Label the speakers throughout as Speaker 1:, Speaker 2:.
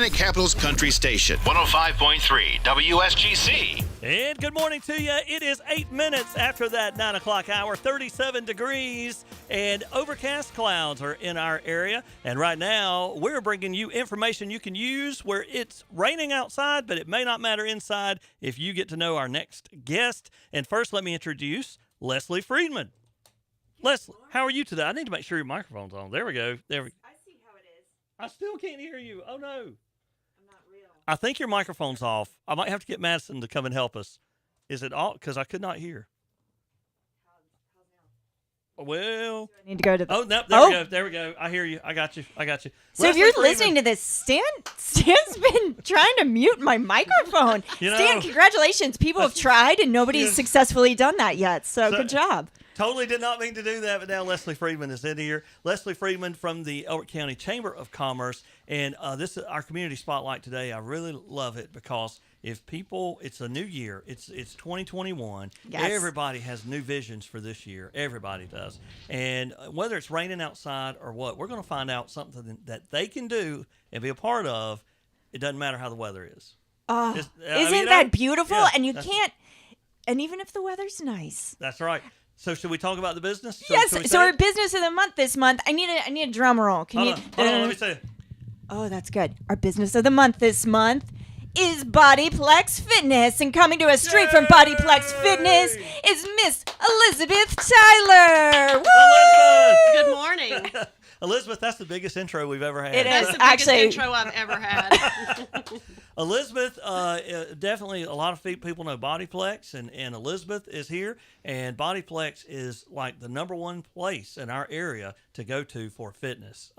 Speaker 1: Atlantic Capital's country station. 105.3 WSGC.
Speaker 2: And good morning to you. It is 8 minutes after that 9 o'clock hour, 37 degrees, and overcast clouds are in our area. And right now, we're bringing you information you can use where it's raining outside, but it may not matter inside if you get to know our next guest. And first, let me introduce Leslie Friedman. Leslie, how are you today? I need to make sure your microphone's on. There we go. There we go.
Speaker 3: I see how it is.
Speaker 2: I still can't hear you. Oh, no.
Speaker 3: I'm not real.
Speaker 2: I think your microphone's off. I might have to get Madison to come and help us. Is it off? Because I could not hear. Well,
Speaker 3: I need to go to the...
Speaker 2: oh, no, there we go. There we go. I hear you. I got you.
Speaker 3: So
Speaker 2: Leslie
Speaker 3: if you're
Speaker 2: Freeman.
Speaker 3: listening to this, Stan's been trying to mute my microphone.
Speaker 2: You know,
Speaker 3: Stan, congratulations. People have tried, and nobody's
Speaker 2: Yeah.
Speaker 3: successfully done that yet. So good job.
Speaker 2: Totally did not mean to do that, but now Leslie Friedman is in here. Leslie Friedman from the Elberton County Chamber of Commerce, and this is our community spotlight today. I really love it because if people, it's a new year, it's 2021.
Speaker 3: Yes.
Speaker 2: Everybody has new visions for this year. Everybody does, and whether it's raining outside or what, we're going to find out something that they can do and be a part of. It doesn't matter how the weather is.
Speaker 3: Isn't that beautiful?
Speaker 2: Yeah,
Speaker 3: and you can't, and even if the weather's nice.
Speaker 2: That's right. So should we talk about the business?
Speaker 3: Yes.
Speaker 2: Should we
Speaker 3: So
Speaker 2: say
Speaker 3: our
Speaker 2: it?
Speaker 3: business of the month this month, I need a drum roll. Can
Speaker 2: Hold on, let me say it.
Speaker 3: Oh, that's good. Our business of the month this month is Bodyplex Fitness. And coming to us straight from Bodyplex Fitness is Miss Elizabeth Tyler. Woo!
Speaker 4: Good morning.
Speaker 2: Elizabeth, that's the biggest intro we've ever had.
Speaker 3: It
Speaker 4: That's
Speaker 3: is.
Speaker 4: the biggest
Speaker 3: Actually-
Speaker 4: intro I've ever had.
Speaker 2: Elizabeth, definitely a lot of people know Bodyplex, and Elizabeth is here. And Bodyplex is like the number one place in our area to go to for fitness.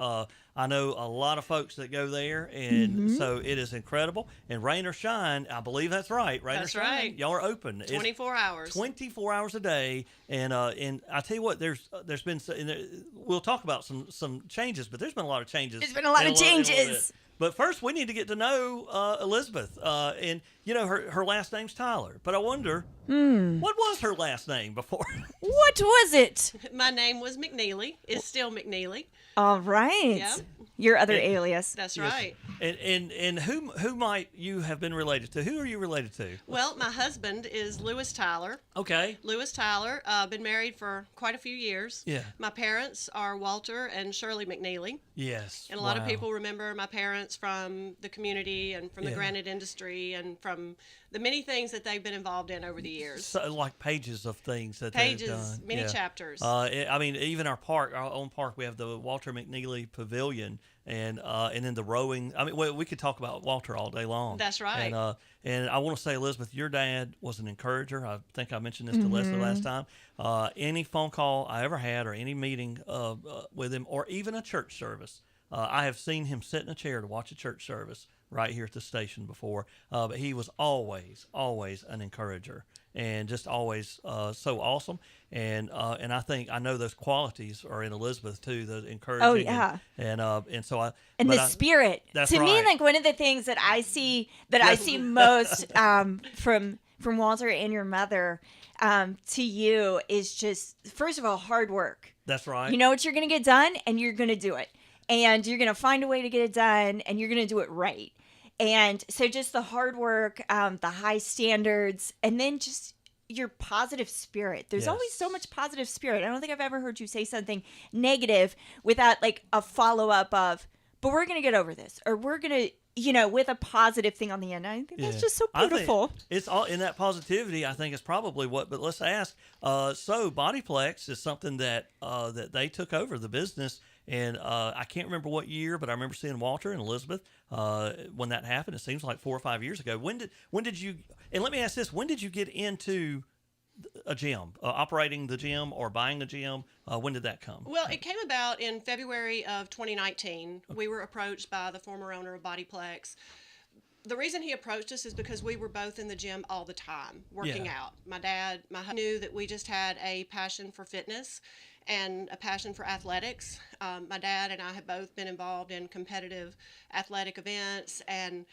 Speaker 2: I know a lot of folks that go there, and so it is incredible. And rain or shine, I believe that's right. Rain
Speaker 4: That's
Speaker 2: or shine,
Speaker 4: right.
Speaker 2: y'all are open. It's
Speaker 4: 24 hours.
Speaker 2: 24 hours a day, and I tell you what, there's been we'll talk about some changes, but there's been a lot of changes.
Speaker 3: There's been a lot of
Speaker 2: in little
Speaker 3: changes.
Speaker 2: bit. But first, we need to get to know Elizabeth, and you know her last name's Tyler. But I wonder, what was her last name before?
Speaker 3: What was it?
Speaker 4: My name was McNeely. It's still McNeely.
Speaker 3: All right.
Speaker 4: Yep.
Speaker 3: Your other alias.
Speaker 4: That's
Speaker 2: Yes.
Speaker 4: right.
Speaker 2: And who might you have been related to? Who are you related to?
Speaker 4: Well, my husband is Lewis Tyler.
Speaker 2: Okay.
Speaker 4: Lewis Tyler, been married for quite a few years.
Speaker 2: Yeah.
Speaker 4: My parents are Walter and Shirley McNeely.
Speaker 2: Yes.
Speaker 4: And a lot of
Speaker 2: Wow.
Speaker 4: people remember my parents from the community and from the
Speaker 2: Yeah.
Speaker 4: granite industry and from the many things that they've been involved in over the years.
Speaker 2: So, like pages of things that
Speaker 4: Pages,
Speaker 2: they've done.
Speaker 4: many
Speaker 2: Yeah.
Speaker 4: chapters.
Speaker 2: I mean, even our own park, we have the Walter McNeely Pavilion, and then the rowing. I mean, we could talk about Walter all day long.
Speaker 4: That's right.
Speaker 2: And I want to say, Elizabeth, your dad was an encourager. I think I mentioned this to Leslie last time. Any phone call I ever had, or any meeting with him, or even a church service, I have seen him sit in a chair to watch a church service right here at the station before. But he was always an encourager, and just always so awesome. And I know those qualities are in Elizabeth too, the encouraging.
Speaker 3: Oh, yeah.
Speaker 2: And so I
Speaker 3: And
Speaker 2: but
Speaker 3: the
Speaker 2: I-
Speaker 3: spirit.
Speaker 2: That's
Speaker 3: To me,
Speaker 2: right.
Speaker 3: like one of the things that I see most from Walter and your mother to you is just, first of all, hard work.
Speaker 2: That's right.
Speaker 3: You know what you're going to get done, and you're going to do it. And you're going to find a way to get it done, and you're going to do it right. And so just the hard work, the high standards, and then just your positive spirit. There's always so much positive spirit. I don't think I've ever heard you say something negative without like a follow-up of, but we're going to get over this, or we're going to, with a positive thing on the end. I think that's just so
Speaker 2: I think
Speaker 3: beautiful.
Speaker 2: it's all in that positivity. I think is probably what. But let's ask. So Bodyplex is something that they took over the business, and I can't remember what year, but I remember seeing Walter and Elizabeth when that happened. It seems like 4 or 5 years ago. When did you? And let me ask this: when did you get into a gym, operating the gym or buying the gym? When did that come?
Speaker 4: Well, it came about in February of 2019. We were approached by the former owner of Bodyplex. The reason he approached us is because we were both in the gym all the time, working out. My husband knew that we just had a passion for fitness and a passion for athletics. My dad and I have both been involved in competitive athletic events, and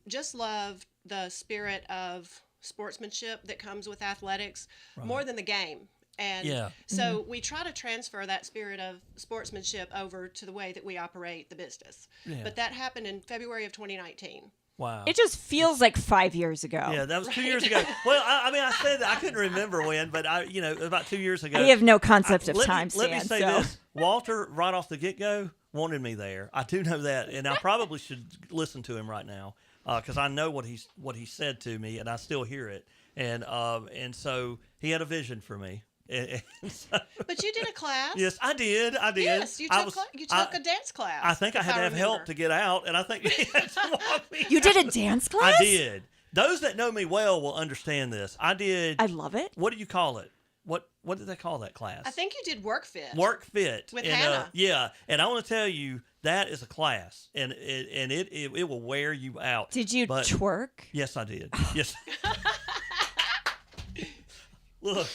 Speaker 4: just loved the spirit of sportsmanship that comes with athletics more than the game. And so we try to transfer that spirit of sportsmanship over to the way that we operate the business. But that happened in February of 2019.
Speaker 2: Wow.
Speaker 3: It just feels like 5 years ago.
Speaker 2: Yeah, that was 2 years ago. Well, I mean, I said that I couldn't remember when, but about 2 years ago.
Speaker 3: I have no concept of time,
Speaker 2: Let me
Speaker 3: Stan,
Speaker 2: say
Speaker 3: so.
Speaker 2: this: Walter, right off the get-go, wanted me there. I do know that, and I probably should listen to him right now because I know what he said to me, and I still hear it. And so he had a vision for me.
Speaker 4: But you did a class.
Speaker 2: Yes, I did.
Speaker 4: Yes, you took a dance class.
Speaker 2: I think I had to have help to get out, and I think he had to walk me
Speaker 3: You
Speaker 2: out.
Speaker 3: did a dance class?
Speaker 2: I did. Those that know me well will understand this. I did.
Speaker 3: I love it.
Speaker 2: What do you call it? What did they call that class?
Speaker 4: I think you did Work Fit.
Speaker 2: Work Fit
Speaker 4: with
Speaker 2: and,
Speaker 4: Hannah.
Speaker 2: Yeah, and I want to tell you that is a class, and it will wear you out.
Speaker 3: Did you twerk?
Speaker 2: Yes, I did. Yes. Look.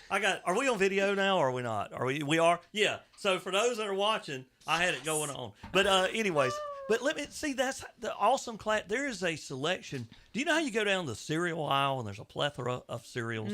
Speaker 2: Are we on video now or are we not? We are? Yeah. So for those that are watching, I had it going on. But anyways, but let me see, that's the awesome class. There is a selection. Do you know how you go down the cereal aisle and there's a plethora of cereals?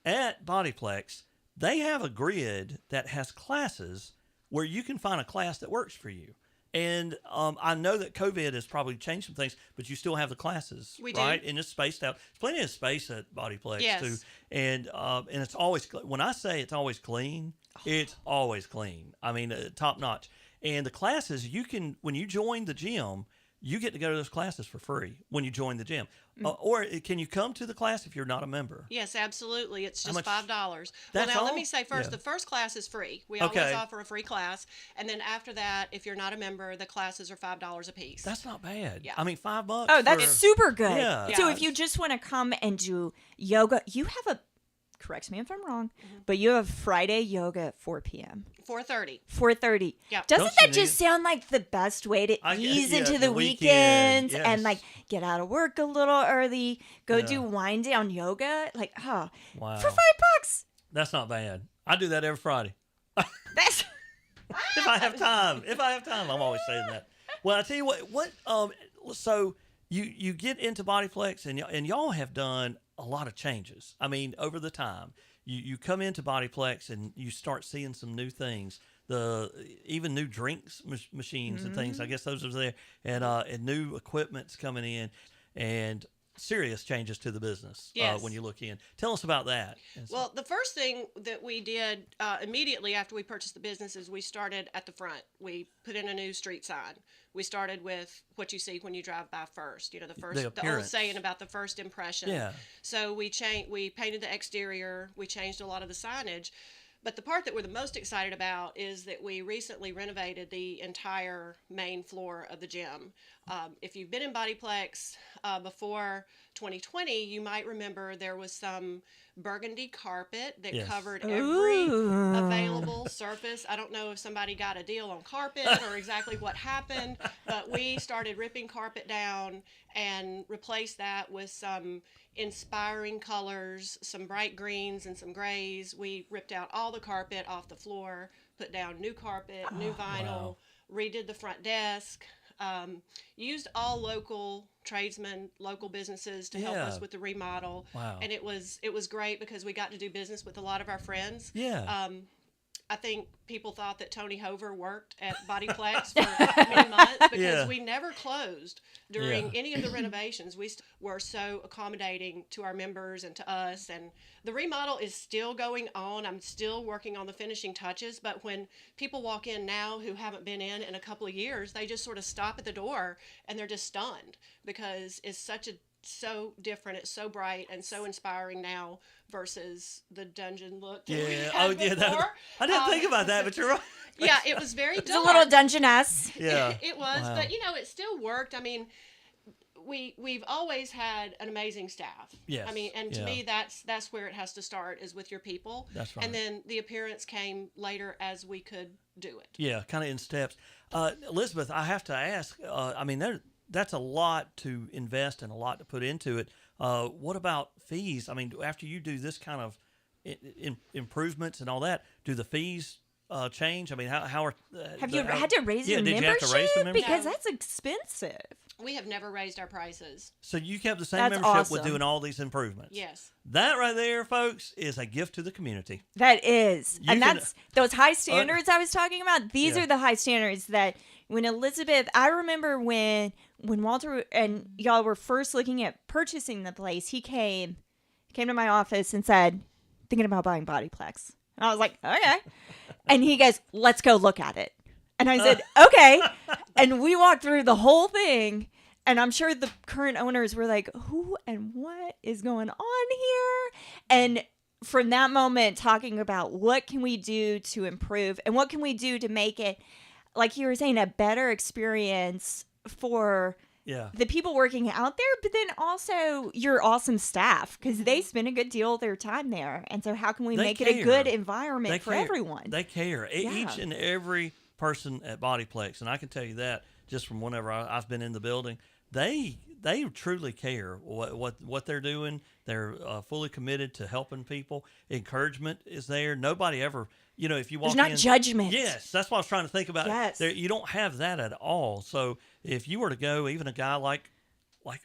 Speaker 2: At Bodyplex, they have a grid that has classes where you can find a class that works for you. And I know that COVID has probably changed some things, but you still have the classes, right? And it's spaced out. There's plenty of space at Bodyplex too. And it's always, when I say it's always clean, it's always clean. I mean, top notch. And the classes, when you join the gym, you get to go to those classes for free when you join the gym. Or can you come to the class if you're not a member?
Speaker 4: Yes, absolutely. It's just $5.
Speaker 2: That's
Speaker 4: well, now
Speaker 2: all?
Speaker 4: let me say first, the first class is free. We always offer a free class. And then after that, if you're not a member, the classes are $5 a piece.
Speaker 2: That's not bad.
Speaker 4: Yeah.
Speaker 2: I mean, $5.
Speaker 3: Oh, that's super good.
Speaker 2: Yeah.
Speaker 3: So if you just want to come and do yoga, you have correct me if I'm wrong, but you have Friday yoga at 4 p.m.
Speaker 4: 4:30.
Speaker 3: 4:30.
Speaker 4: Yeah.
Speaker 3: Doesn't that just sound like the best way to ease into the weekends and like get out of work a little early, go do wind down yoga? Like,
Speaker 2: wow.
Speaker 3: For $5.
Speaker 2: That's not bad. I do that every Friday.
Speaker 3: That's
Speaker 2: if I have time. I'm always saying that. Well, I tell you what so you get into Bodyplex and y'all have done a lot of changes. I mean, over the time, you come into Bodyplex and you start seeing some new things. Even new drinks machines and things. I guess those are there, and new equipment's coming in, and serious changes to the business when you look in. Tell us about that.
Speaker 4: Well, the first thing that we did immediately after we purchased the business is we started at the front. We put in a new street sign. We started with what you see when you drive by first. You know, the old saying about the first impression.
Speaker 2: Yeah.
Speaker 4: So we painted the exterior. We changed a lot of the signage. But the part that we're the most excited about is that we recently renovated the entire main floor of the gym. If you've been in Bodyplex before 2020, you might remember there was some burgundy carpet that covered every available surface. I don't know if somebody got a deal on carpet or exactly what happened, but we started ripping carpet down and replaced that with some inspiring colors, some bright greens and some grays. We ripped out all the carpet off the floor, put down new carpet, new vinyl, redid the front desk, used all local tradesmen, local businesses to help us with the remodel.
Speaker 2: Wow.
Speaker 4: And it was great because we got to do business with a lot of our friends.
Speaker 2: Yeah.
Speaker 4: I think people thought that Tony Hover worked at Bodyplex for many months because we never closed during any of the renovations. We were so accommodating to our members and to us. And the remodel is still going on. I'm still working on the finishing touches. But when people walk in now who haven't been in a couple of years, they just sort of stop at the door and they're just stunned because it's so different. It's so bright and so inspiring now versus the dungeon look that we had before.
Speaker 2: I didn't think about that, but you're right.
Speaker 4: Yeah, it was very dark.
Speaker 3: It's a little dungeon-esque.
Speaker 2: Yeah.
Speaker 4: It was, but it still worked. I mean, we've always had an amazing staff.
Speaker 2: Yes.
Speaker 4: I mean, and to me, that's where it has to start, is with your people.
Speaker 2: That's right.
Speaker 4: And then the appearance came later as we could do it.
Speaker 2: Yeah, kind of in steps. Elizabeth, I have to ask, I mean, that's a lot to invest and a lot to put into it. What about fees? I mean, after you do this kind of improvements and all that, do the fees change? I mean, how are
Speaker 3: have you had to raise your membership?
Speaker 2: Did you have to raise the membership?
Speaker 3: Because that's expensive.
Speaker 4: We have never raised our prices.
Speaker 2: So you kept the same
Speaker 3: That's
Speaker 2: membership with
Speaker 3: awesome.
Speaker 2: doing all these improvements.
Speaker 4: Yes.
Speaker 2: That right there, folks, is a gift to the community.
Speaker 3: That is.
Speaker 2: You
Speaker 3: And
Speaker 2: can-
Speaker 3: that's those high standards I was talking about. These
Speaker 2: Yeah.
Speaker 3: are the high standards that when Elizabeth, I remember when Walter and y'all were first looking at purchasing the place, he came to my office and said, thinking about buying Bodyplex. And I was like, okay. And he goes, let's go look at it. And I said, okay. And we walked through the whole thing. And I'm sure the current owners were like, who and what is going on here? And from that moment, talking about what can we do to improve and what can we do to make it, like you were saying, a better experience for
Speaker 2: Yeah.
Speaker 3: the people working out there, but then also your awesome staff, because they spend a good deal of their time there. And so how can we
Speaker 2: They
Speaker 3: make it a
Speaker 2: care.
Speaker 3: good environment
Speaker 2: They
Speaker 3: for
Speaker 2: care.
Speaker 3: everyone?
Speaker 2: They care.
Speaker 3: Yeah.
Speaker 2: Each and every person at Bodyplex, and I can tell you that just from whenever I've been in the building, they truly care what they're doing. They're fully committed to helping people. Encouragement is there. Nobody ever, if you walk
Speaker 3: There's not
Speaker 2: in,
Speaker 3: judgment.
Speaker 2: Yes, that's what I was trying to think about.
Speaker 3: Yes.
Speaker 2: There, you don't have that at all. So if you were to go, even a guy like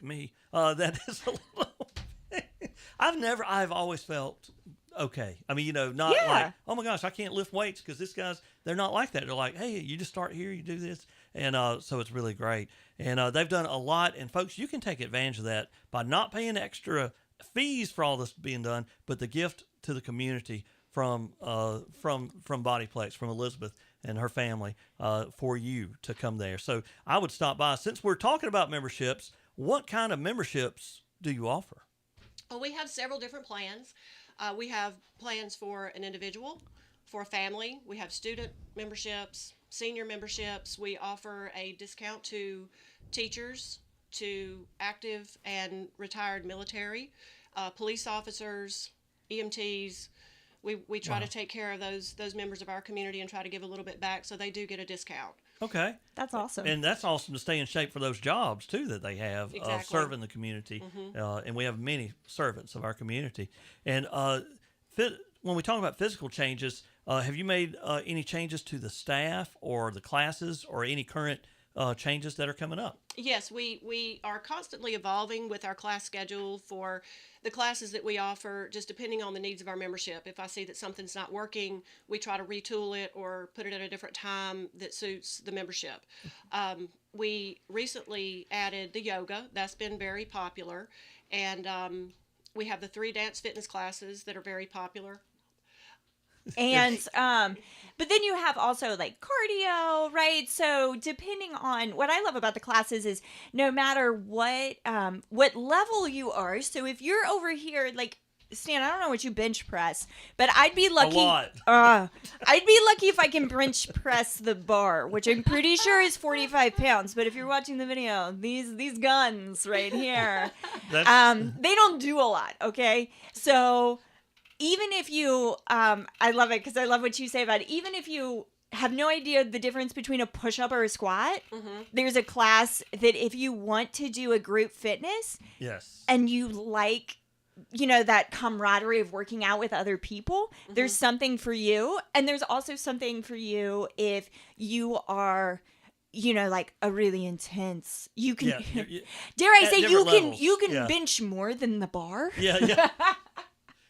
Speaker 2: me, that is a little. I've always felt okay. I mean, not
Speaker 3: Yeah.
Speaker 2: like, oh my gosh, I can't lift weights because they're not like that. They're like, hey, you just start here, you do this. And so it's really great. And they've done a lot. And folks, you can take advantage of that by not paying extra fees for all this being done, but the gift to the community from Bodyplex, from Elizabeth and her family, for you to come there. So I would stop by. Since we're talking about memberships, what kind of memberships do you offer?
Speaker 4: Well, we have several different plans. We have plans for an individual, for a family. We have student memberships, senior memberships. We offer a discount to teachers, to active and retired military, police officers, EMTs. We try to take care of those members of our community and try to give a little bit back, so they do get a discount.
Speaker 2: Okay.
Speaker 3: That's awesome.
Speaker 2: And that's awesome to stay in shape for those jobs, too, that they have
Speaker 4: Exactly.
Speaker 2: serving the community. And we have many servants of our community. And when we talk about physical changes, have you made any changes to the staff or the classes or any current changes that are coming up?
Speaker 4: Yes, we are constantly evolving with our class schedule for the classes that we offer, just depending on the needs of our membership. If I see that something's not working, we try to retool it or put it at a different time that suits the membership. We recently added the yoga. That's been very popular. And we have the 3 dance fitness classes that are very popular.
Speaker 3: And but then you have also like cardio, right? So depending on what I love about the classes is no matter what level you are. So if you're over here, like Stan, I don't know what you bench press, but I'd be lucky.
Speaker 2: A lot.
Speaker 3: I'd be lucky if I can bench press the bar, which I'm pretty sure is 45 pounds. But if you're watching the video, these guns right here, they don't do a lot. Okay, so. Even if you, I love it because I love what you say about it. Even if you have no idea the difference between a push-up or a squat, there's a class that if you want to do a group fitness,
Speaker 2: Yes.
Speaker 3: and you like, that camaraderie of working out with other people, there's something for you. And there's also something for you if you are, like a really intense, you can, dare I
Speaker 2: At
Speaker 3: say,
Speaker 2: different levels.
Speaker 3: you can
Speaker 2: Yeah.
Speaker 3: bench more than the bar.
Speaker 2: Yeah.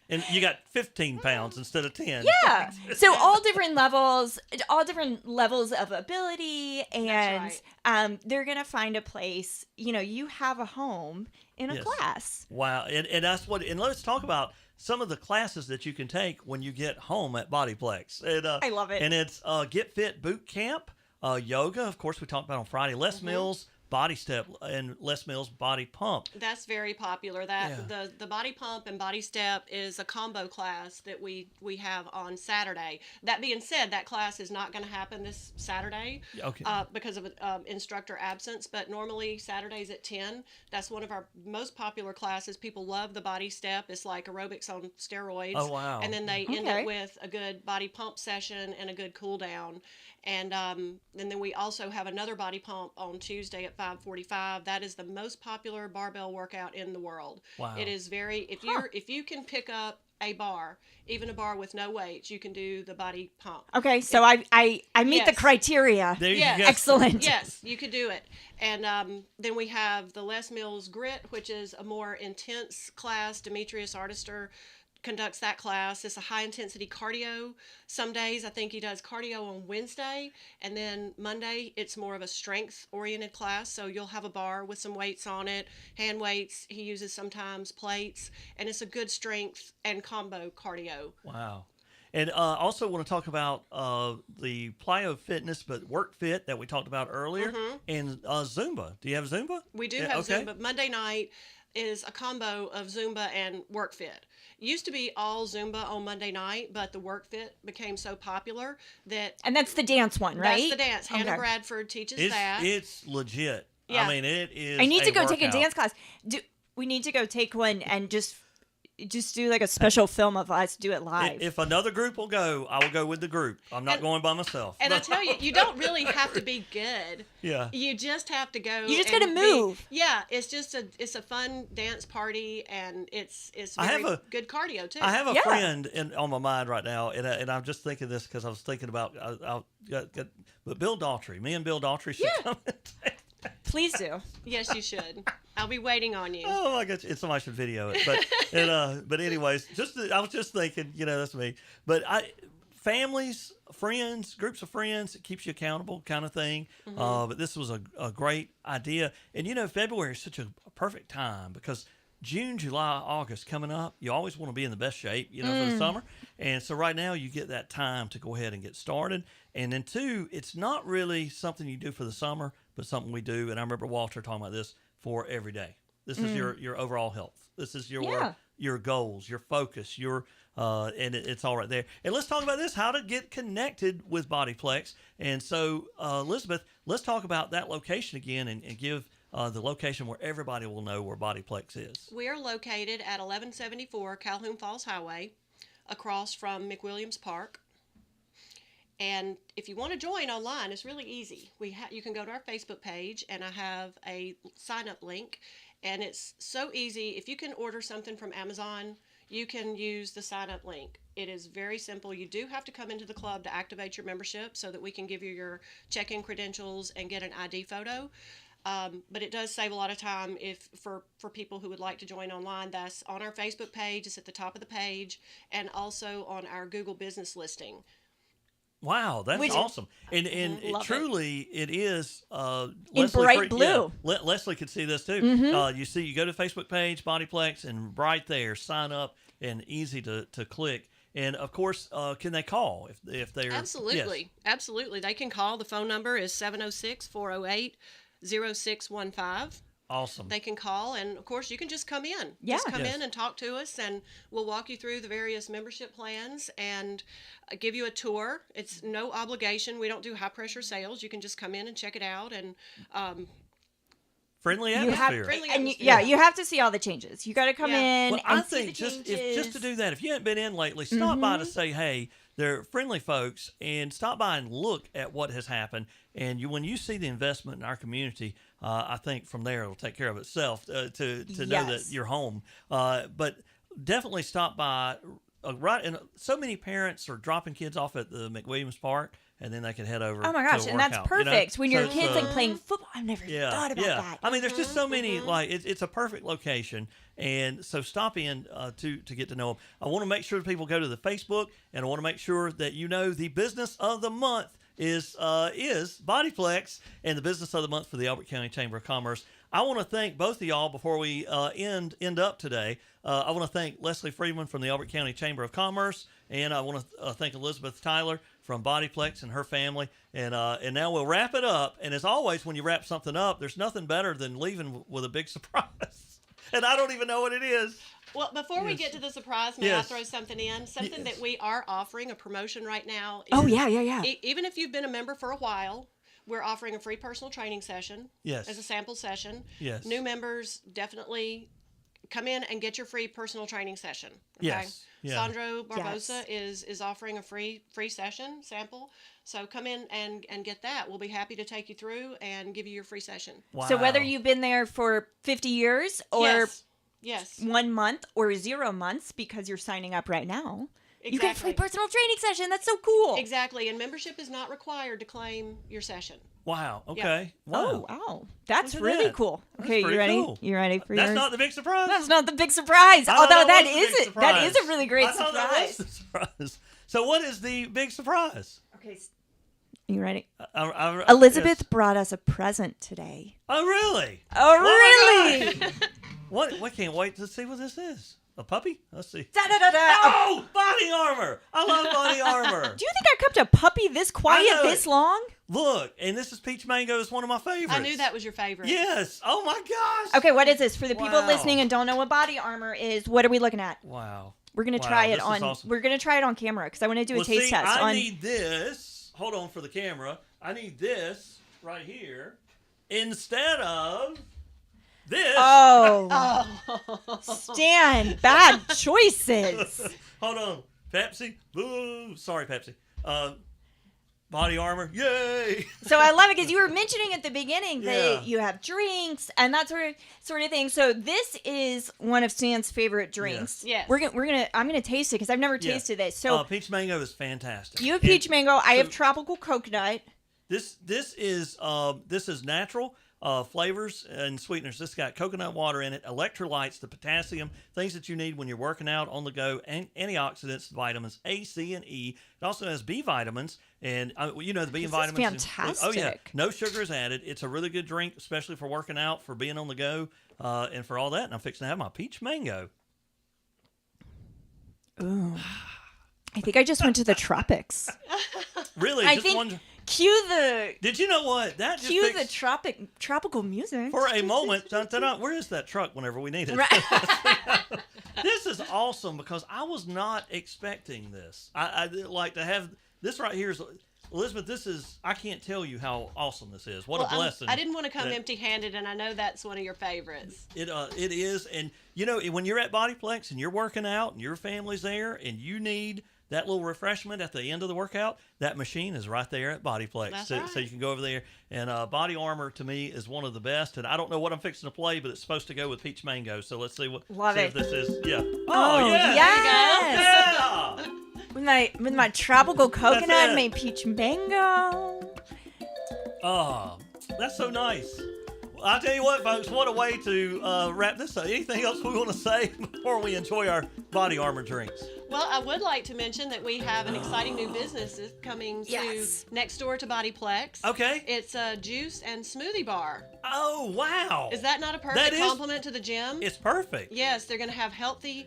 Speaker 2: And you got 15 pounds instead of 10.
Speaker 3: Yeah. So all different levels of ability, and
Speaker 4: That's
Speaker 3: they're gonna find a place. You have a home in a
Speaker 2: Yes.
Speaker 3: class.
Speaker 2: Wow. And that's and let's talk about some of the classes that you can take when you get home at Bodyplex. And,
Speaker 3: I love it.
Speaker 2: And it's Get Fit Boot Camp, yoga, of course, we talked about on Friday, Les Mills Body Step, and Les Mills Body Pump.
Speaker 4: That's very popular. The Body Pump and Body Step is a combo class that we have on Saturday. That being said, that class is not going to happen this Saturday because of instructor absence, but normally Saturdays at 10. That's one of our most popular classes. People love the Body Step. It's like aerobics on steroids.
Speaker 2: Oh, wow.
Speaker 4: And then they end it with a good body pump session and a good cool down. And then we also have another body pump on Tuesday at 5:45. That is the most popular barbell workout in the world.
Speaker 2: Wow.
Speaker 4: It is very if you can pick up a bar, even a bar with no weights, you can do the body pump.
Speaker 3: Okay, so I meet the
Speaker 4: Yes.
Speaker 3: criteria.
Speaker 2: There you
Speaker 4: Yes.
Speaker 2: go.
Speaker 3: Excellent.
Speaker 4: Yes, you could do it. And then we have the Les Mills Grit, which is a more intense class. Demetrius Artister conducts that class. It's a high intensity cardio. Some days I think he does cardio on Wednesday, and then Monday it's more of a strength oriented class. So you'll have a bar with some weights on it, hand weights. He uses sometimes plates, and it's a good strength and combo cardio.
Speaker 2: Wow. And also want to talk about the Plyo Fitness, but Work Fit that we talked about earlier, and Zumba. Do you have Zumba?
Speaker 4: We do
Speaker 2: Yeah,
Speaker 4: have
Speaker 2: okay.
Speaker 4: Zumba. Monday night is a combo of Zumba and Work Fit. Used to be all Zumba on Monday night, but the Work Fit became so popular that
Speaker 3: And that's the dance one, right?
Speaker 4: that's the dance. Hannah
Speaker 3: Okay.
Speaker 4: Bradford teaches
Speaker 2: It's
Speaker 4: that.
Speaker 2: it's legit.
Speaker 4: Yeah.
Speaker 2: I mean, it is.
Speaker 3: I need to go take a
Speaker 2: workout.
Speaker 3: dance class. We need to go take one and just do like a special film of us do it live.
Speaker 2: If another group will go, I will go with the group. I'm not going by myself.
Speaker 4: And I tell you, you don't really have to be good.
Speaker 2: Yeah.
Speaker 4: You just have to go.
Speaker 3: You just
Speaker 4: and
Speaker 3: gotta move.
Speaker 4: Yeah, it's just a fun dance party, and it's
Speaker 2: I
Speaker 4: very
Speaker 2: have a-
Speaker 4: good cardio too.
Speaker 2: I have a
Speaker 3: Yeah.
Speaker 2: friend on my mind right now, and I'm just thinking this because I was thinking about but Bill Daughtry. Me and Bill Daughtry should come.
Speaker 3: Please do.
Speaker 4: Yes, you should. I'll be waiting on you.
Speaker 2: Oh my gosh! Somebody should video it. But anyways, I was just thinking, that's me. But families, friends, groups of friends, it keeps you accountable, kind of thing. But this was a great idea, and February is such a perfect time because June, July, August coming up, you always want to be in the best shape, for the summer. And so right now you get that time to go ahead and get started. And then two, it's not really something you do for the summer, but something we do. And I remember Walter talking about this for every day. This is your overall health. This is your goals, your focus, and it's all right there. And let's talk about this, how to get connected with Bodyplex. And so, Elizabeth, let's talk about that location again and give the location where everybody will know where Bodyplex is.
Speaker 4: We are located at 1174 Calhoun Falls Highway, across from McWilliams Park. And if you want to join online, it's really easy. You can go to our Facebook page, and I have a sign-up link, and it's so easy. If you can order something from Amazon, you can use the sign-up link. It is very simple. You do have to come into the club to activate your membership so that we can give you your check-in credentials and get an ID photo. But it does save a lot of time for people who would like to join online. That's on our Facebook page. It's at the top of the page, and also on our Google business listing.
Speaker 2: Wow, that's awesome. And
Speaker 3: Love
Speaker 2: truly, it is
Speaker 3: in
Speaker 2: Leslie
Speaker 3: bright blue.
Speaker 2: Yeah, Leslie could see this too. You go to the Facebook page, Bodyplex, and right there, sign up, and easy to click. And of course, can they call if they're
Speaker 4: Absolutely.
Speaker 2: Yes.
Speaker 4: Absolutely. They can call. The phone number is 706-408-0615.
Speaker 2: Awesome.
Speaker 4: They can call, and of course, you can just come in.
Speaker 3: Yeah.
Speaker 4: Just come
Speaker 2: Yes.
Speaker 4: in and talk to us, and we'll walk you through the various membership plans and give you a tour. It's no obligation. We don't do high pressure sales. You can just come in and check it out, and
Speaker 2: Friendly
Speaker 3: You have,
Speaker 2: atmosphere.
Speaker 4: Friendly
Speaker 3: and
Speaker 4: atmosphere.
Speaker 3: you have to see all the changes. You got to come
Speaker 4: Yeah.
Speaker 3: in
Speaker 2: Well,
Speaker 3: and
Speaker 2: I
Speaker 3: see
Speaker 2: think
Speaker 3: the
Speaker 2: just
Speaker 3: changes.
Speaker 2: to do that, if you haven't been in lately, stop by to say, hey, they're friendly folks, and stop by and look at what has happened. And when you see the investment in our community, I think from there it'll take care of itself to know that
Speaker 3: Yes.
Speaker 2: you're home. But definitely stop by. And so many parents are dropping kids off at the McWilliams Park, and then they can head over.
Speaker 3: Oh my gosh,
Speaker 2: to a
Speaker 3: and that's
Speaker 2: workout,
Speaker 3: perfect when your
Speaker 2: So-
Speaker 3: kids
Speaker 2: so-
Speaker 3: like playing football. I've never thought about that.
Speaker 2: I mean, there's just so many, like, it's a perfect location. And so stop in to get to know them. I want to make sure that people go to the Facebook, and I want to make sure that the business of the month is Bodyplex, and the business of the month for the Elbert County Chamber of Commerce. I want to thank both of y'all before we end up today. I want to thank Leslie Friedman from the Elbert County Chamber of Commerce, and I want to thank Elizabeth Tyler from Bodyplex and her family. And now we'll wrap it up. And as always, when you wrap something up, there's nothing better than leaving with a big surprise. And I don't even know what it is.
Speaker 4: well, before we
Speaker 2: Yes.
Speaker 4: get to the surprise, may
Speaker 2: Yes.
Speaker 4: I throw something in? Something
Speaker 2: Yes.
Speaker 4: that we are offering, a promotion right now.
Speaker 3: Oh
Speaker 4: is-
Speaker 3: yeah.
Speaker 4: Even if you've been a member for a while, we're offering a free personal training session
Speaker 2: Yes.
Speaker 4: as a sample session.
Speaker 2: Yes.
Speaker 4: New members definitely come in and get your free personal training session. Okay?
Speaker 2: Yes. Yeah.
Speaker 4: Sandro Barbosa
Speaker 3: Yes.
Speaker 4: is offering a free session sample. So come in and get that. We'll be happy to take you through and give you your free session.
Speaker 2: Wow.
Speaker 3: So whether you've been there for 50 years or
Speaker 4: Yes.
Speaker 3: 1 month or 0 months because you're signing up right now, you get a free
Speaker 4: Exactly.
Speaker 3: personal training session. That's so cool.
Speaker 4: Exactly. And membership is not required to claim your session.
Speaker 2: Wow. Okay. Wow.
Speaker 3: Oh, wow. That's
Speaker 2: Look at
Speaker 3: really
Speaker 2: that.
Speaker 3: cool.
Speaker 2: That's
Speaker 3: Okay,
Speaker 2: pretty
Speaker 3: you ready?
Speaker 2: cool.
Speaker 3: You ready for
Speaker 2: That's
Speaker 3: yours?
Speaker 2: not the big surprise.
Speaker 3: That's not the big surprise.
Speaker 2: I thought
Speaker 3: Although that
Speaker 2: was the
Speaker 3: is
Speaker 2: big
Speaker 3: it. That is a
Speaker 2: surprise.
Speaker 3: really great
Speaker 2: I thought
Speaker 3: surprise.
Speaker 2: that was the surprise. So what is the big surprise?
Speaker 3: Okay, you ready?
Speaker 2: I-
Speaker 3: Elizabeth
Speaker 2: yes.
Speaker 3: brought us a present today.
Speaker 2: Oh really?
Speaker 3: Oh,
Speaker 2: my
Speaker 3: really?
Speaker 2: gosh. What? We can't wait to see what this is. A puppy? Let's see.
Speaker 3: Da-da-da-da.
Speaker 2: Oh, body armor! I love body armor.
Speaker 3: Do you think I kept a puppy this quiet
Speaker 2: know
Speaker 3: this
Speaker 2: it.
Speaker 3: long?
Speaker 2: Look, and this is peach mango. Is one of my favorites.
Speaker 4: I knew that was your favorite.
Speaker 2: Yes. Oh my gosh.
Speaker 3: Okay, what is this? For the people
Speaker 2: Wow.
Speaker 3: listening and don't know what body armor is, what are we looking at?
Speaker 2: Wow.
Speaker 3: We're gonna
Speaker 2: Wow,
Speaker 3: try it
Speaker 2: this is
Speaker 3: on.
Speaker 2: awesome.
Speaker 3: We're gonna try it on camera because I want to do a taste test.
Speaker 2: I
Speaker 3: on.
Speaker 2: need this. Hold on for the camera. I need this right here instead of this.
Speaker 3: Oh, Stan, bad choices.
Speaker 2: Hold on. Pepsi. Boo. Sorry, Pepsi. Body armor. Yay.
Speaker 3: So I love it because you were mentioning at the beginning that
Speaker 2: Yeah.
Speaker 3: you have drinks and that sort of thing. So this is one of Stan's favorite drinks.
Speaker 4: Yes.
Speaker 3: I'm gonna taste it because I've never
Speaker 2: Yeah.
Speaker 3: tasted this. So
Speaker 2: Peach mango is fantastic.
Speaker 3: you have
Speaker 2: And
Speaker 3: peach mango. I have
Speaker 2: so-
Speaker 3: tropical coconut.
Speaker 2: This is natural flavors and sweeteners. This got coconut water in it, electrolytes, the potassium, things that you need when you're working out on the go, and antioxidants, vitamins A, C, and E. It also has B vitamins, and you know the B
Speaker 3: This is
Speaker 2: vitamins. Oh yeah,
Speaker 3: fantastic.
Speaker 2: no sugar is added. It's a really good drink, especially for working out, for being on the go, and for all that. And I'm fixing to have my peach mango.
Speaker 3: Ooh. I think I just went to the tropics.
Speaker 2: Really,
Speaker 3: I
Speaker 2: just
Speaker 3: think
Speaker 2: one.
Speaker 3: cue the
Speaker 2: Did you know what that just
Speaker 3: cue the
Speaker 2: fixed-
Speaker 3: tropical music.
Speaker 2: for a moment? Dun, dun, dun, where is that truck whenever we need it?
Speaker 3: Right.
Speaker 2: This is awesome because I was not expecting this. I like to have this right here. Is Elizabeth, this is, I can't tell you how awesome this is. What a blessing.
Speaker 4: I didn't want to come
Speaker 2: that-
Speaker 4: empty-handed, and I know that's one of your favorites.
Speaker 2: It is. And, you know, when you're at Bodyplex and you're working out and your family's there and you need that little refreshment at the end of the workout, that machine is right there at Bodyplex.
Speaker 4: That's
Speaker 2: So
Speaker 4: right.
Speaker 2: you can go over there. And Body Armor, to me, is one of the best. And I don't know what I'm fixing to play, but it's supposed to go with peach mango. So let's see
Speaker 3: Love
Speaker 2: if
Speaker 3: it.
Speaker 2: this is. Yeah.
Speaker 3: Oh,
Speaker 2: yeah.
Speaker 3: yes.
Speaker 2: Yeah.
Speaker 3: With my tropical coconut
Speaker 2: it.
Speaker 3: and my peach mango.
Speaker 2: Oh, that's so nice. Well, I'll tell you what, folks, what a way to wrap this up. Anything else we want to say before we enjoy our Body Armor drinks?
Speaker 4: Well, I would like to mention that we have an exciting new business that's coming
Speaker 3: Yes.
Speaker 4: to next door to Bodyplex.
Speaker 2: Okay.
Speaker 4: It's a juice and smoothie bar.
Speaker 2: Oh, wow.
Speaker 4: Is that not a
Speaker 2: That
Speaker 4: perfect
Speaker 2: is-
Speaker 4: compliment to the gym?
Speaker 2: It's perfect.
Speaker 4: Yes, they're going to have healthy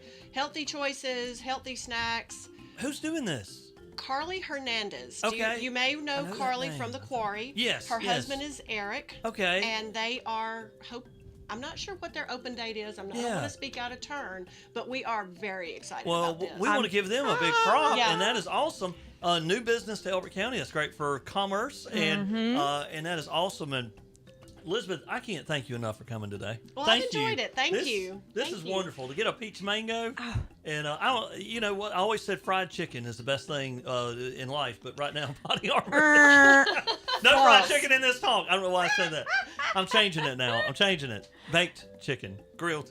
Speaker 4: choices, healthy snacks.
Speaker 2: Who's doing this?
Speaker 4: Carly Hernandez.
Speaker 2: Okay.
Speaker 4: You may know
Speaker 2: I know that
Speaker 4: Carly
Speaker 2: name.
Speaker 4: from the Quarry.
Speaker 2: Yes,
Speaker 4: Her
Speaker 2: yes.
Speaker 4: husband is Eric.
Speaker 2: Okay.
Speaker 4: And they are I'm not sure what their open date is. I don't
Speaker 2: Yeah.
Speaker 4: want to speak out of turn, but we are very excited
Speaker 2: Well,
Speaker 4: about this.
Speaker 2: we want to give them a big prop,
Speaker 4: Yeah.
Speaker 2: and that is awesome. New business to Elbert County. That's great for commerce, and that is awesome. And Elizabeth, I can't thank you enough for coming today.
Speaker 4: Well,
Speaker 2: Thank
Speaker 4: I've enjoyed
Speaker 2: you.
Speaker 4: it. Thank you.
Speaker 2: This
Speaker 4: Thank
Speaker 2: is
Speaker 4: you.
Speaker 2: wonderful to get a peach mango, and you know what? I always said fried chicken is the best thing in life, but right now, Body Armor. No fried chicken in this talk. I don't know why I said that. I'm changing it now. I'm changing it. Baked chicken, grilled.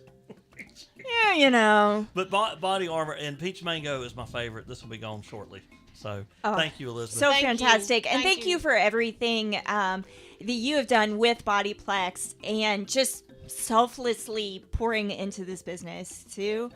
Speaker 3: Yeah, you know.
Speaker 2: But Body Armor and peach mango is my favorite. This will be gone shortly. So thank you, Elizabeth.
Speaker 3: So
Speaker 4: Thank you.
Speaker 3: fantastic. And
Speaker 4: Thank
Speaker 3: thank you for everything that you have done with Bodyplex and just selflessly pouring into this business to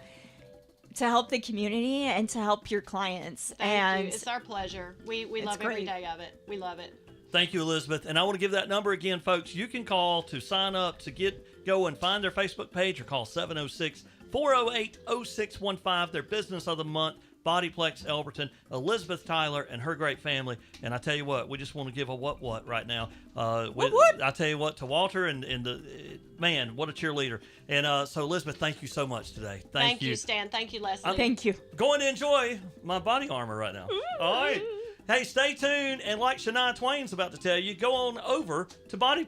Speaker 3: help the community and to help your clients.
Speaker 4: Thank
Speaker 3: and
Speaker 4: you. It's our pleasure. We love every
Speaker 3: great.
Speaker 4: day of it. We love it.
Speaker 2: Thank you, Elizabeth. And I want to give that number again, folks. You can call to sign up to go and find their Facebook page or call 706-408-0615. Their business of the month, Bodyplex Elberton, Elizabeth Tyler, and her great family. And I tell you what, we just want to give a what right now.
Speaker 3: What?
Speaker 2: I tell you what, to Walter and the man, what a cheerleader. And so, Elizabeth, thank you so much today. Thank you.
Speaker 4: Stan. Thank you, Leslie.
Speaker 3: thank you.
Speaker 2: Going to enjoy my Body Armor right now. All right. Hey, stay tuned. And like Shania Twain's about to tell you, go on over to Body